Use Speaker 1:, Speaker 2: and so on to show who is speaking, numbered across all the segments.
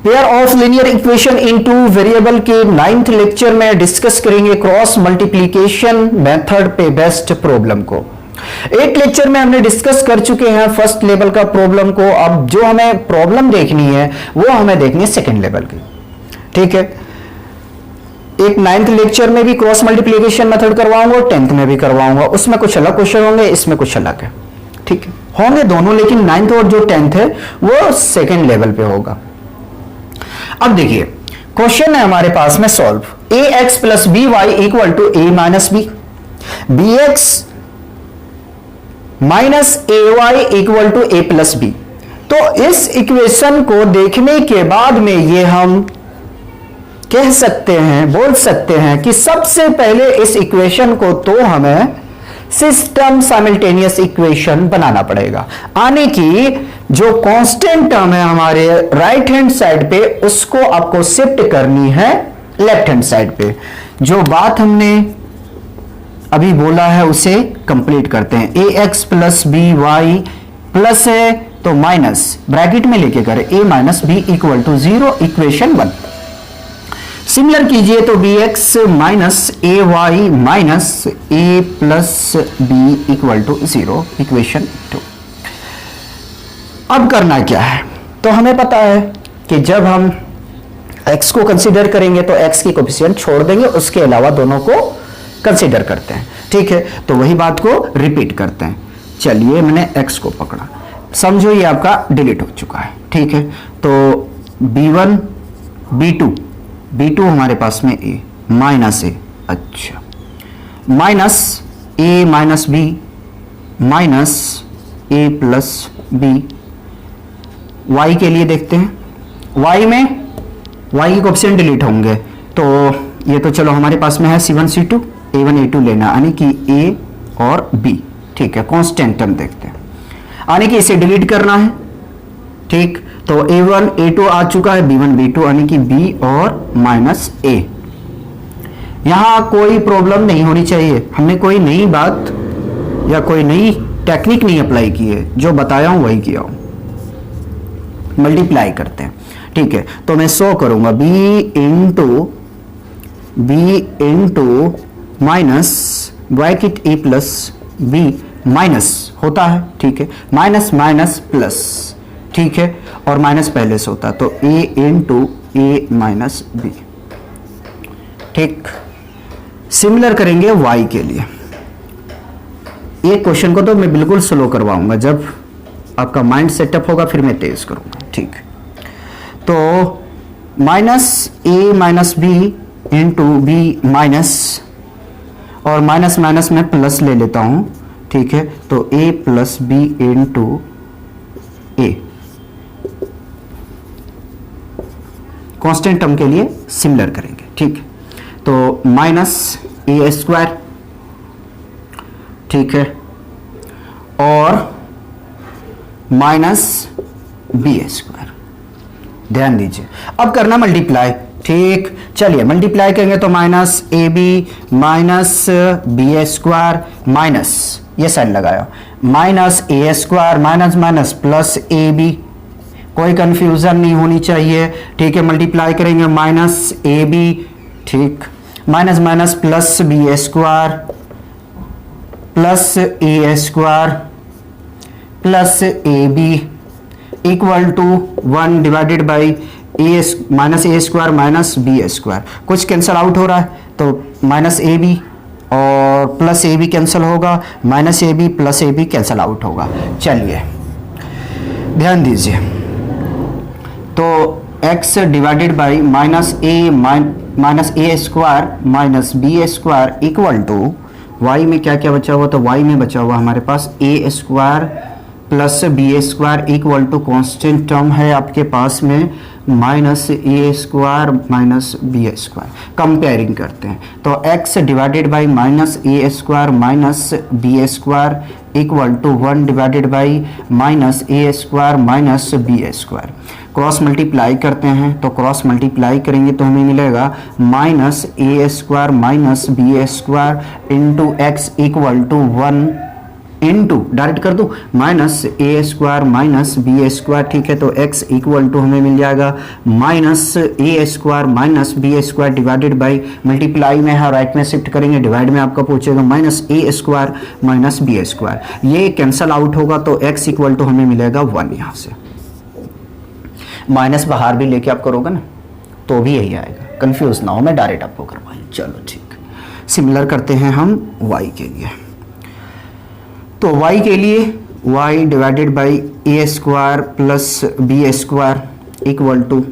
Speaker 1: Pair of linear equation in two variable के 9th lecture में discuss करेंगे cross multiplication method पे best problem को। 8 लेक्चर में हमने डिस्कस कर चुके हैं फर्स्ट लेवल का प्रॉब्लम को। अब जो हमें प्रॉब्लम देखनी है वो हमें देखनी है सेकेंड लेवल की। ठीक है, एक 9th लेक्चर में भी क्रॉस मल्टीप्लिकेशन मेथड करवाऊंगा और 10th में भी करवाऊंगा। उसमें कुछ अलग क्वेश्चन होंगे, इसमें कुछ अलग है। ठीक है, होंगे दोनों, लेकिन 9th और जो 10th है वो सेकेंड लेवल पे होगा। अब देखिए क्वेश्चन है हमारे पास में solve a x plus B Y equal to A minus b, b x minus A Y equal to A plus B. तो इस इक्वेशन को देखने के बाद में ये हम कह सकते हैं, बोल सकते हैं कि सबसे पहले इस इक्वेशन को तो हमें सिस्टम साइमल्टेनियस इक्वेशन बनाना पड़ेगा। आने की जो कांस्टेंट टर्म है हमारे राइट हैंड साइड पे उसको आपको शिफ्ट करनी है लेफ्ट हैंड साइड पे। जो बात हमने अभी बोला है उसे कंप्लीट करते हैं। A x plus B Y plus है तो माइनस ब्रैकेट में लेके करें A minus B equal to 0 equation 1। Similar कीजिए तो B x minus A Y minus A plus B equal to 0 equation 2। अब करना क्या है, तो हमें पता है कि जब हम x को कंसीडर करेंगे तो x की कोफिशिएंट छोड़ देंगे, उसके अलावा दोनों को कंसीडर करते हैं। ठीक है, तो वही बात को रिपीट करते हैं। चलिए मैंने x को पकड़ा, समझो ये आपका डिलीट हो चुका है। ठीक है, तो b1 b2 हमारे पास में a माइनस ए, अच्छा minus a minus b minus a plus b। y के लिए देखते हैं, y में y की कोफिशिएंट डिलीट होंगे तो ये तो चलो हमारे पास में है c1 c2 a1 a2 लेना, यानी कि a और b। ठीक है, कांस्टेंट टर्म देखते हैं, यानी कि इसे डिलीट करना है। ठीक, तो a1 a2 आ चुका है, b1 b2 यानी कि b और माइनस a। यहां कोई प्रॉब्लम नहीं होनी चाहिए, हमने कोई नई बात या कोई नई टेक्निक नहीं अप्लाई की है, जो बताया हूं वही किया हूं। मल्टीप्लाई करते हैं। ठीक है, तो मैं 100 करूंगा b into minus bracket a plus b minus होता है। ठीक है, माइनस माइनस प्लस, ठीक है, और माइनस पहले से होता है तो a into a minus b। ठीक, सिमिलर करेंगे y के लिए। एक क्वेश्चन को तो मैं बिल्कुल स्लो करवाऊंगा, जब आपका माइंड सेटअप होगा फिर मैं तेज करूंगा। ठीक, तो minus A minus B into B minus, और माइनस माइनस में प्लस ले लेता हूं। ठीक है, तो A plus B into A, constant term के लिए सिमिलर करेंगे। ठीक, तो माइनस ए स्क्वायर, ठीक है, और माइनस बी स्क्वायर। ध्यान दीजिए, अब करना मल्टीप्लाई। ठीक, चलिए मल्टीप्लाई करेंगे तो माइनस ए B minus B square minus, ये साइन लगाया, माइनस ए स्क्वायर माइनस माइनस प्लस ए बी। कोई कंफ्यूजन नहीं होनी चाहिए। ठीक है, मल्टीप्लाई करेंगे माइनस ए बी, ठीक, minus minus plus B square plus A square plus A B equal to 1 divided by A minus A square minus B square. कुछ cancel out हो रहा है तो माइनस ए बी और प्लस ए बी कैंसिल होगा, minus A B plus A B cancel out होगा। चलिए ध्यान दीजिए, तो x divided by minus A square minus B square equal to y में क्या क्या बचा हुआ, तो y में बचा हुआ हमारे पास a square plus B square equal to constant term है आपके पास में माइनस ए square minus B square. Comparing करते हैं तो x divided by minus A square minus B square equal to 1 divided by minus A square minus B square. Cross multiply करते हैं तो क्रॉस मल्टीप्लाई करेंगे तो हमें मिलेगा minus A square minus B square into x equal to 1 into direct कर दूं minus ए square minus B square, ठीक है। तो x इक्वल टू हमें मिल जाएगा minus A square minus B square divided by, multiply में है राइट में शिफ्ट करेंगे, डिवाइड में आपका पहुंचेगा माइनस ए स्क्वायर माइनस बी स्क्वायर, ये कैंसल आउट होगा तो x इक्वल टू हमें मिलेगा 1। यहां से माइनस बाहर भी लेके आप करोगे ना तो भी यही आएगा, कंफ्यूज ना हो, मैं डायरेक्ट आपको करवाऊँ। चलो ठीक, सिमिलर करते हैं हम y के लिए। तो y के लिए y divided by A square plus B square equal to,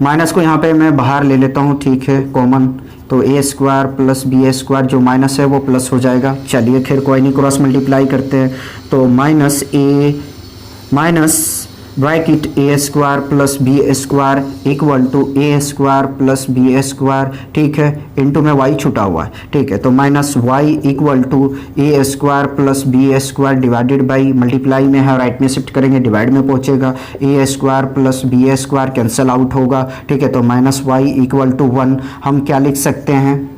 Speaker 1: minus को यहाँ पे मैं बाहर ले लेता हूँ, ठीक है, कॉमन, तो ए स्क्वायर प्लस बी स्क्वायर जो माइनस है वो प्लस हो जाएगा। चलिए खैर कोई नहीं, क्रॉस मल्टीप्लाई करते हैं तो minus A minus bracket A square plus B square equal to A square plus B square, ठीक है, इनटू में y छुटा हुआ है, ठीक है। तो minus y equal to A square plus B square divided by, multiply में है राइट में शिफ्ट करेंगे, डिवाइड में पहुंचेगा, a square plus B square cancel out होगा, ठीक है। तो माइनस y इक्वल टू 1। हम क्या लिख सकते हैं,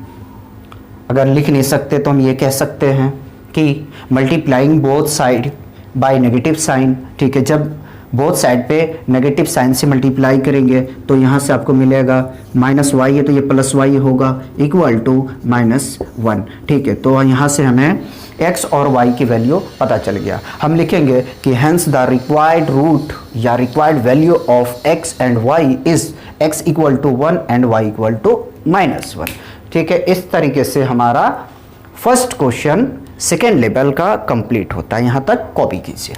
Speaker 1: अगर लिख नहीं सकते तो हम ये कह सकते हैं कि multiplying both side by negative sign, ठीक है। जब बोथ साइड पे नेगेटिव साइन से मल्टीप्लाई करेंगे तो यहाँ से आपको मिलेगा माइनस वाई है तो ये प्लस वाई होगा इक्वल टू -1, ठीक है। तो यहाँ से हमें x और y की वैल्यू पता चल गया। हम लिखेंगे कि हेंस द रिक्वायर्ड रूट या required value of x and y is x equal to 1 and y equal to -1, ठीक है। इस तरीके से हमारा फर्स्ट क्वेश्चन सेकेंड लेवल का कंप्लीट होता है। यहाँ तक कॉपी कीजिए।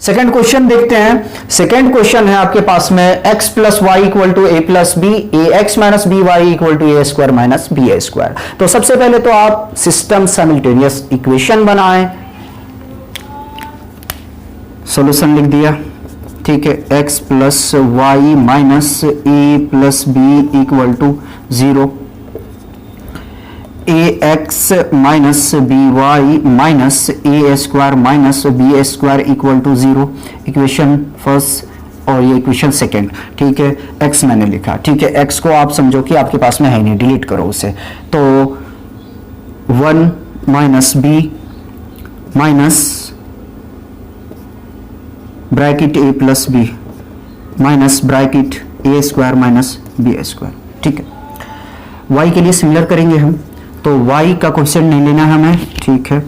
Speaker 1: सेकेंड क्वेश्चन देखते हैं। सेकेंड क्वेश्चन है आपके पास में x plus Y equal to A plus B, A X minus B Y equal to A square minus B A square. तो सबसे पहले तो आप सिस्टम साइमल्टेनियस इक्वेशन बनाएं, सॉल्यूशन लिख दिया, ठीक है। x plus Y minus A plus B equal to 0, A X minus B Y minus A square minus B square equal to 0, equation first और ये इक्वेशन सेकेंड, ठीक है। x मैंने लिखा, ठीक है। x को आप समझो कि आपके पास में है नहीं, डिलीट करो उसे। तो 1 minus b minus bracket A plus B minus bracket A square minus B square, ठीक है। y के लिए सिमिलर करेंगे हम, तो y का क्वेश्चन नहीं लेना है हमें, ठीक है।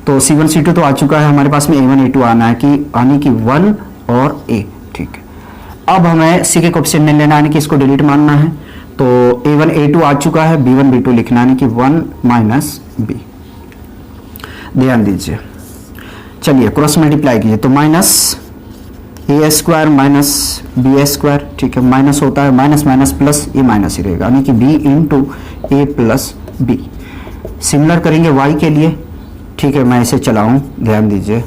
Speaker 1: तो C1 C2 तो आ चुका है हमारे पास में, A1 A2 आना है कि 1 और A, ठीक है। अब हमें C के क्वेश्चन नहीं लेना है कि इसको डिलीट मानना है। तो A1 A2 आ चुका है, B1 B2 लिखना है कि 1 माइनस B। ध्यान दीजिए, चलिए क्रॉस मल्टीप्लाई कीजिए तो माइनस ए स्क्वायर माइनस बी स्क्वायर, ठीक है। माइनस होता है माइनस माइनस प्लस, ये माइनस ही रहेगा यानी कि b into A plus B. Similar करेंगे y के लिए, ठीक है। मैं इसे चलाऊं, ध्यान दीजिए,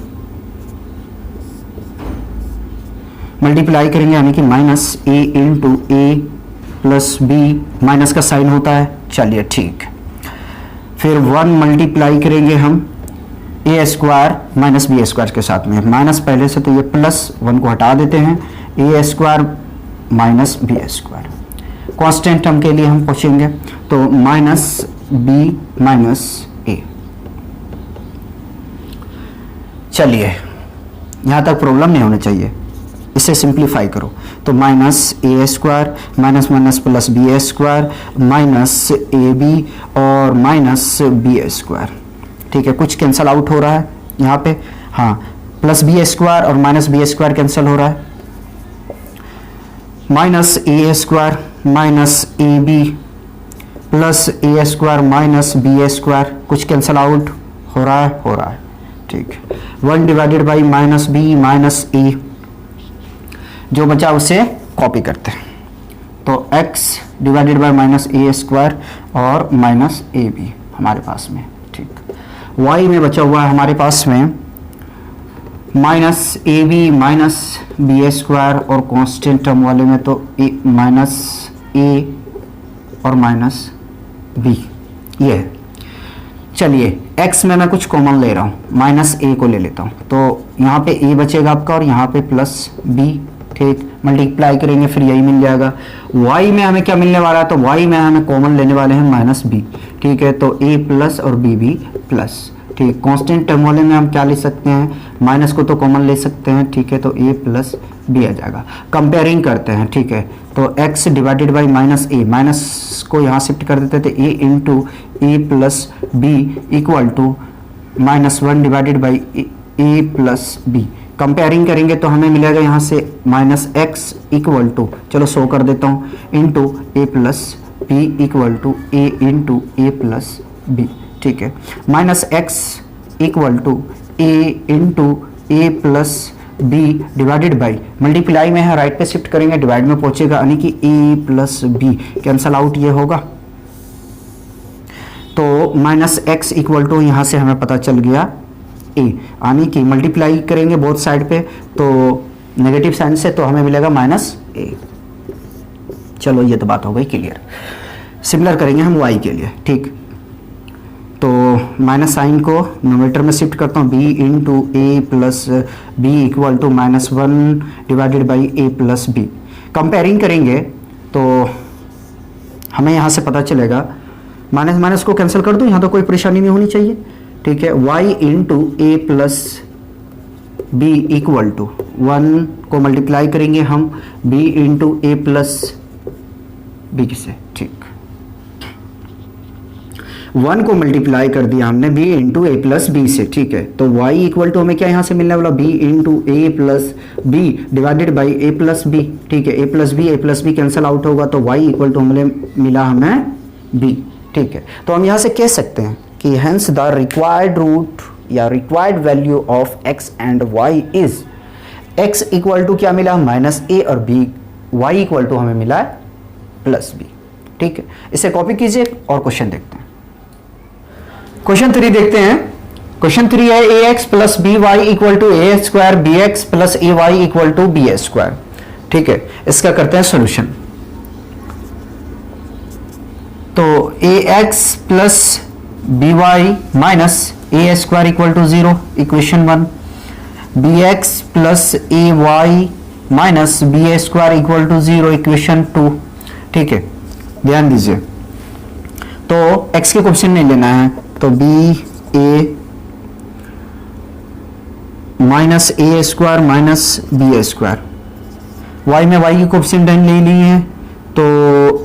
Speaker 1: मल्टीप्लाई करेंगे यानी कि minus A into A plus B, minus का साइन होता है, चलिए ठीक। फिर 1 मल्टीप्लाई करेंगे हम ए स्क्वायर माइनस बी स्क्वायर के साथ में, माइनस पहले से तो ये प्लस 1 को हटा देते हैं, a square minus B square, constant term के लिए हम पूछेंगे तो माइनस बी माइनस ए। चलिए यहाँ तक प्रॉब्लम नहीं होना चाहिए, इसे सिंप्लीफाई करो तो माइनस ए square minus minus plus B square minus ए बी और माइनस बी स्क्वायर, ठीक है। कुछ कैंसल आउट हो रहा है यहाँ पे, हाँ, प्लस बी स्क्वायर और माइनस बी स्क्वायर कैंसिल हो रहा है, minus A square minus A B plus A square minus B square, कुछ कैंसिल आउट हो रहा है, ठीक। 1 divided by minus b minus a, जो बचा उसे कॉपी करते हैं तो x divided by minus A square और माइनस ए बी हमारे पास में, ठीक। y में बचा हुआ है हमारे पास में माइनस ए बी माइनस बी स्क्वायर और कांस्टेंट टर्म वाले में तो ए माइनस ए और माइनस बी, ये है। चलिए x में मैं कुछ कॉमन ले रहा हूँ, माइनस ए को ले लेता हूँ तो यहाँ पे a बचेगा आपका और यहाँ पे प्लस b, ठीक। मल्टीप्लाई करेंगे फिर यही मिल जाएगा। y में हमें क्या मिलने वाला है, तो y में हमें कॉमन लेने वाले हैं माइनस b, ठीक है। तो a प्लस और b भी प्लस, ठीक, कांस्टेंट टर्म वाले में हम क्या ले सकते हैं, माइनस को तो कॉमन ले सकते हैं, ठीक है, तो a प्लस बी आ जाएगा। कंपेयरिंग करते हैं, ठीक है, तो x divided by minus A, minus को यहाँ शिफ्ट कर देते थे, a into A plus B equal to -1 divided by A plus B. Comparing करेंगे तो हमें मिलेगा यहाँ से -x इक्वल टू, चलो शो कर देता हूँ, into A plus B equal to A into A plus B, ठीक है, -x equal to A into A plus B divided by, multiply में है, राइट पे शिफ्ट करेंगे, डिवाइड में पहुंचेगा, यानी कि a plus B cancel out ये होगा, तो -x इक्वल टू यहाँ से हमें पता चल गया a, यानी कि मल्टीप्लाई करेंगे बोथ साइड पे तो नेगेटिव साइन से, तो हमें मिलेगा -a। चलो ये तो बात हो गई क्लियर। सिमिलर करेंगे हम y के लिए, ठीक, तो माइनस साइन को नोमेटर में शिफ्ट करता हूँ, b into A plus B equal to -1 divided by A plus B. Comparing करेंगे तो हमें यहाँ से पता चलेगा, माइनस माइनस को कैंसिल कर दूँ, यहाँ तो कोई परेशानी नहीं होनी चाहिए, ठीक है, y into A plus B equal to 1 को मल्टीप्लाई करेंगे हम b into A plus B से, ठीक, 1 को मल्टीप्लाई कर दिया हमने b into A plus B से, ठीक है, तो y इक्वल टू हमें क्या यहाँ से मिलने वाला, b into A plus B divided by A plus B, ठीक है, A plus B cancel out होगा, तो y इक्वल टू मिला हमें b, ठीक है, तो हम यहाँ से कह सकते हैं कि हेंस द रिक्वायर्ड रूट या required value of x and y is, x equal to क्या मिला -a और b, y इक्वल टू हमें मिला +b, ठीक है, इसे कॉपी कीजिए और क्वेश्चन देखते हैं। क्वेश्चन 3 देखते हैं। क्वेश्चन 3 है ax plus B Y equal to A square B X plus A Y equal to B A square, ठीक है, इसका करते हैं सोल्यूशन। तो ax plus B Y minus A square equal to 0 equation 1, bx plus A Y minus B A square equal to 0 equation 2, ठीक है, ध्यान दीजिए, तो x के क्वेश्चन नहीं लेना है, तो B A minus A square minus B A square, Y में वाई की कोएफिशिएंट ले ली है, तो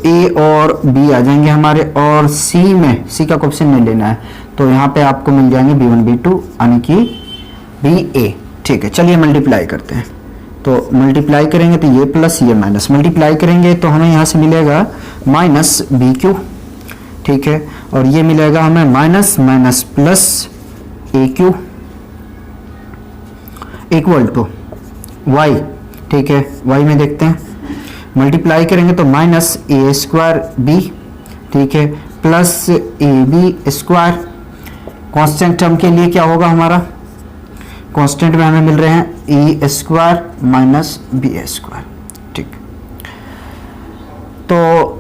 Speaker 1: ए और बी आ जाएंगे हमारे, और सी में सी का कोएफिशिएंट नहीं लेना है, तो यहाँ पे आपको मिल जाएंगे b1 b2 यानी कि बी ए, ठीक है, चलिए मल्टीप्लाई करते हैं, तो मल्टीप्लाई करेंगे तो ये प्लस ये माइनस, मल्टीप्लाई करेंगे तो हमें यहाँ से मिलेगा माइनस बी क्यू, ठीक है, और ये मिलेगा हमें minus minus plus A Q equal to Y, ठीक है, वाई में देखते हैं, मल्टीप्लाई करेंगे तो माइनस ए स्क्वायर बी, ठीक है, प्लस ए बी स्क्वायर, कांस्टेंट टर्म के लिए क्या होगा हमारा, कांस्टेंट में हमें मिल रहे हैं a square minus B square, ठीक, तो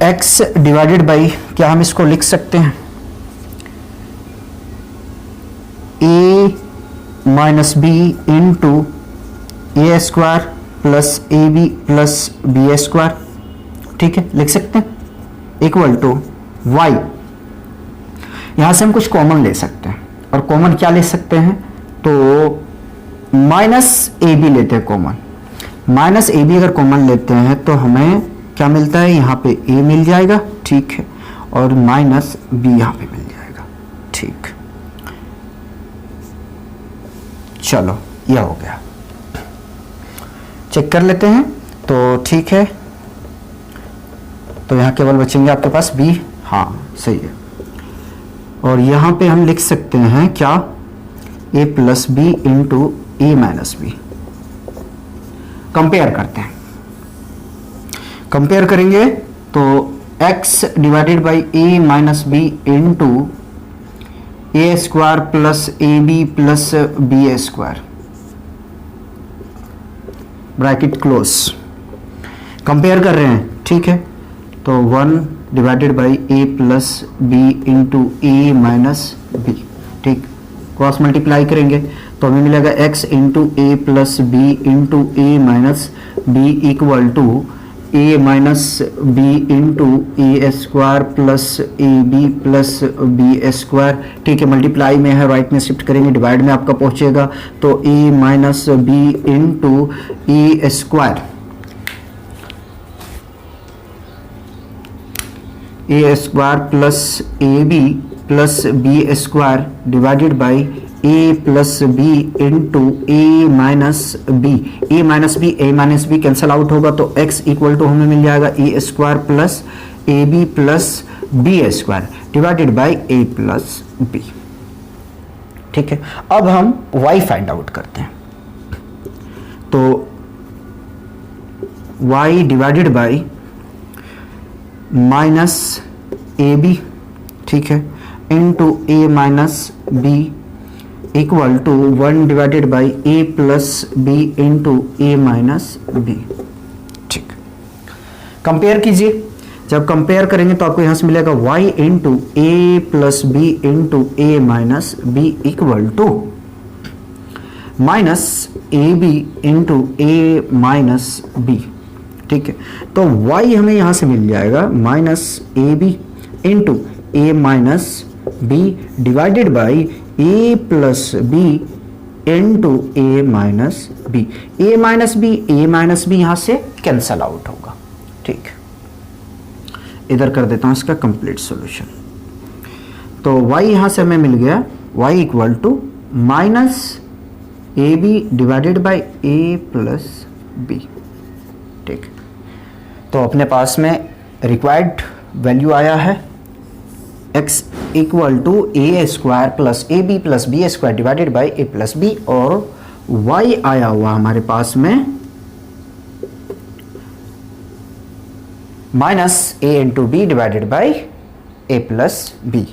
Speaker 1: x डिवाइडेड बाई, क्या हम इसको लिख सकते हैं, a minus B into A square plus A B plus B square, ठीक है, लिख सकते हैं, इक्वल टू y, यहां से हम कुछ कॉमन ले सकते हैं, और कॉमन क्या ले सकते हैं, तो माइनस ए बी लेते हैं कॉमन, माइनस ए बी अगर कॉमन लेते हैं तो हमें क्या मिलता है, यहाँ पे a मिल जाएगा, ठीक है, और माइनस b यहाँ पे मिल जाएगा, ठीक, चलो यह हो गया, चेक कर लेते हैं, तो ठीक है, तो यहाँ केवल बचेंगे आपके पास b, हाँ सही है, और यहाँ पे हम लिख सकते हैं क्या, a plus B into A minus B. Compare करते हैं, कंपेयर करेंगे तो x divided by a minus B into A square plus A B plus B square, bracket close, compare कर रहे हैं, ठीक है, तो 1 divided by A plus B into A minus B, ठीक, क्रॉस मल्टीप्लाई करेंगे तो हमें मिलेगा x into A plus B into A minus B equal to A minus B into A square plus A B plus B square, ठीक है। Multiply में है, right में शिफ्ट करेंगे, डिवाइड में आपका पहुंचेगा तो a minus B into A square, a square plus A B plus B square divided by A plus B into A minus B. A minus b cancel out होगा तो x equal to हमें मिल जाएगा a square plus A B plus B square divided by A plus B, ठीक है। अब हम y find out करते हैं, तो y divided by minus A B, ठीक है, into A minus B equal to 1 divided by A plus B into A minus B, ठीक। कंपेयर कीजिए, जब कंपेयर करेंगे तो आपको यहां से मिलेगा y into A plus B into A minus B equal to minus A B into A minus B, ठीक है। तो y हमें यहां से मिल जाएगा minus A B into A minus B divided by A plus B into A minus B. A minus B यहां से कैंसल आउट होगा, ठीक। इधर कर देता हूं इसका कंप्लीट सॉल्यूशन, तो y यहां से हमें मिल गया y equal to minus A B divided by A plus B, ठीक। तो अपने पास में रिक्वायर्ड वैल्यू आया है x equal to A square plus A B plus B square divided by A plus B, और y आया हुआ हमारे पास में minus A into B divided by A plus B.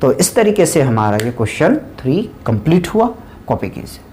Speaker 1: तो इस तरीके से हमारा ये क्वेश्चन 3 कंप्लीट हुआ। कॉपी कीजिए।